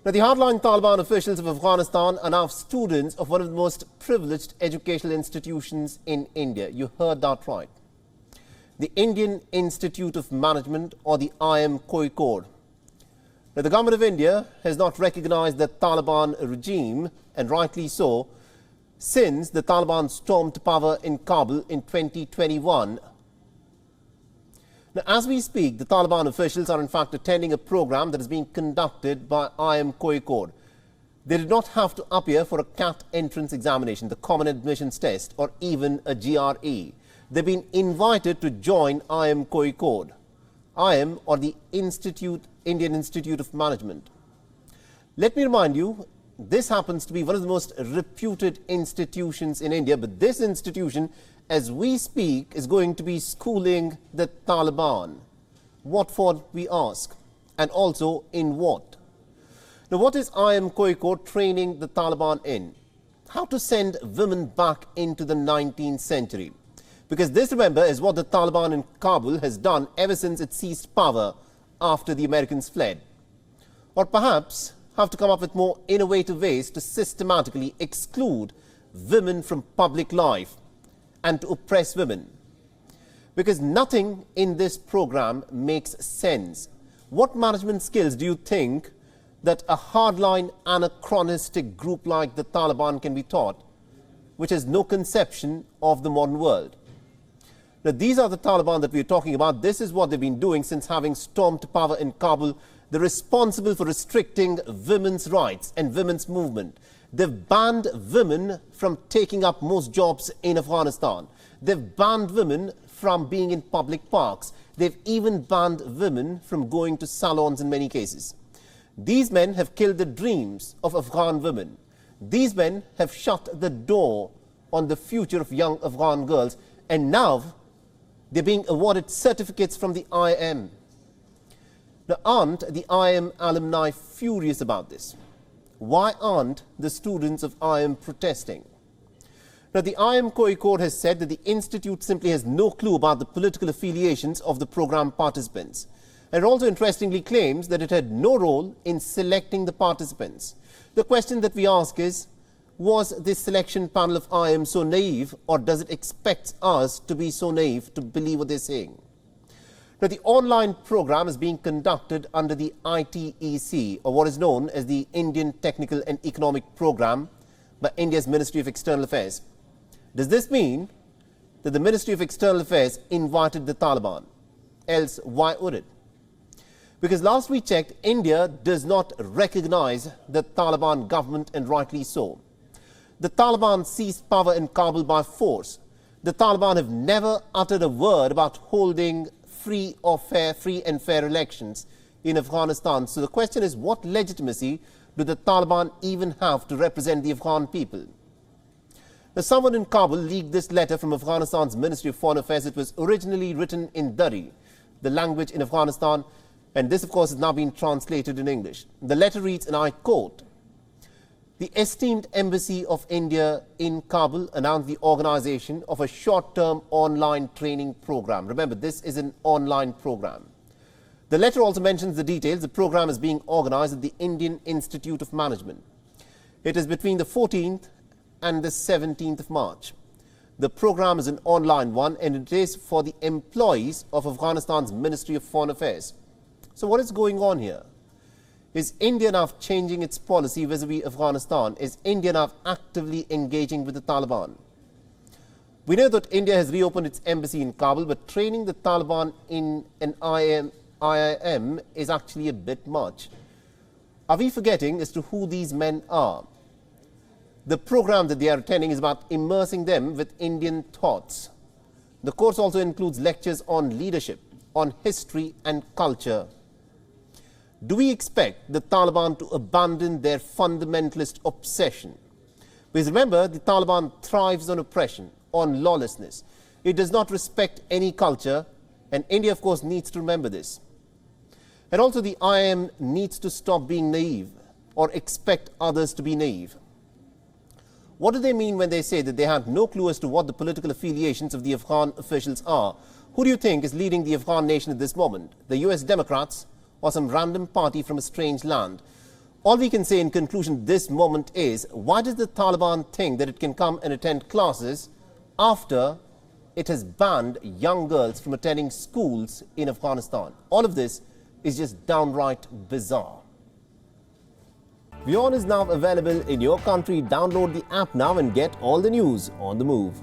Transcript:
Now, the hardline Taliban officials of Afghanistan are now students of one of the most privileged educational institutions in India. You heard that right. The Indian Institute of Management, or the IIM Kozhikode. Now, the government of India has not recognized the Taliban regime, and rightly so, since the Taliban stormed power in Kabul in 2021. Now, as we speak, the Taliban officials are in fact attending a program that is being conducted by IIM Kozhikode. They did not have to appear for a CAT entrance examination, the Common Admissions Test, or even a GRE. They've been invited to join IIM Kozhikode. IIM, or the Indian Institute of Management. Let me remind you, this happens to be one of the most reputed institutions in India, but this institution, as we speak, is going to be schooling the Taliban. What for, we ask, and also in what? Now, what is IIM Kozhikode training the Taliban in? How to send women back into the 19th century. Because this, remember, is what the Taliban in Kabul has done ever since it seized power after the Americans fled. Or perhaps have to come up with more innovative ways to systematically exclude women from public life and to oppress women. Because nothing in this program makes sense. What management skills do you think that a hardline anachronistic group like the Taliban can be taught, which has no conception of the modern world? Now, these are the Taliban that we are talking about. This is what they've been doing since having stormed power in Kabul. They're responsible for restricting women's rights and women's movement. They've banned women from taking up most jobs in Afghanistan. They've banned women from being in public parks. They've even banned women from going to salons in many cases. These men have killed the dreams of Afghan women. These men have shut the door on the future of young Afghan girls, and now they're being awarded certificates from the IIM. Now, aren't the IIM alumni furious about this? Why aren't the students of IIM protesting? Now, the IIM Kozhikode has said that the institute simply has no clue about the political affiliations of the program participants. And it also interestingly claims that it had no role in selecting the participants. The question that we ask is, was this selection panel of IIM so naive, or does it expect us to be so naive to believe what they're saying? Now, the online program is being conducted under the ITEC, or what is known as the Indian Technical and Economic Program, by India's Ministry of External Affairs. Does this mean that the Ministry of External Affairs invited the Taliban? Else, why would it? Because last we checked, India does not recognize the Taliban government, and rightly so. The Taliban seized power in Kabul by force. The Taliban have never uttered a word about holding free and fair elections in Afghanistan. So the question is, what legitimacy do the Taliban even have to represent the Afghan people? Now, someone in Kabul leaked this letter from Afghanistan's Ministry of Foreign Affairs. It was originally written in Dari, the language in Afghanistan, and this, of course, has now been translated in English. The letter reads, and I quote, "The esteemed Embassy of India in Kabul announced the organization of a short-term online training program." Remember, this is an online program. The letter also mentions the details. The program is being organized at the Indian Institute of Management. It is between the 14th and the 17th of March. The program is an online one, and it is for the employees of Afghanistan's Ministry of Foreign Affairs. So what is going on here? Is India now changing its policy vis-a-vis Afghanistan? Is India now actively engaging with the Taliban? We know that India has reopened its embassy in Kabul, but training the Taliban in an IIM is actually a bit much. Are we forgetting as to who these men are? The program that they are attending is about immersing them with Indian thoughts. The course also includes lectures on leadership, on history and culture. Do we expect the Taliban to abandon their fundamentalist obsession? Because remember, the Taliban thrives on oppression, on lawlessness. It does not respect any culture, and India, of course, needs to remember this. And also, the IIM needs to stop being naive or expect others to be naive. What do they mean when they say that they have no clue as to what the political affiliations of the Afghan officials are? Who do you think is leading the Afghan nation at this moment? The US Democrats, or some random party from a strange land? All we can say in conclusion this moment is, why does the Taliban think that it can come and attend classes after it has banned young girls from attending schools in Afghanistan? All of this is just downright bizarre. WION is now available in your country. Download the app now and get all the news on the move.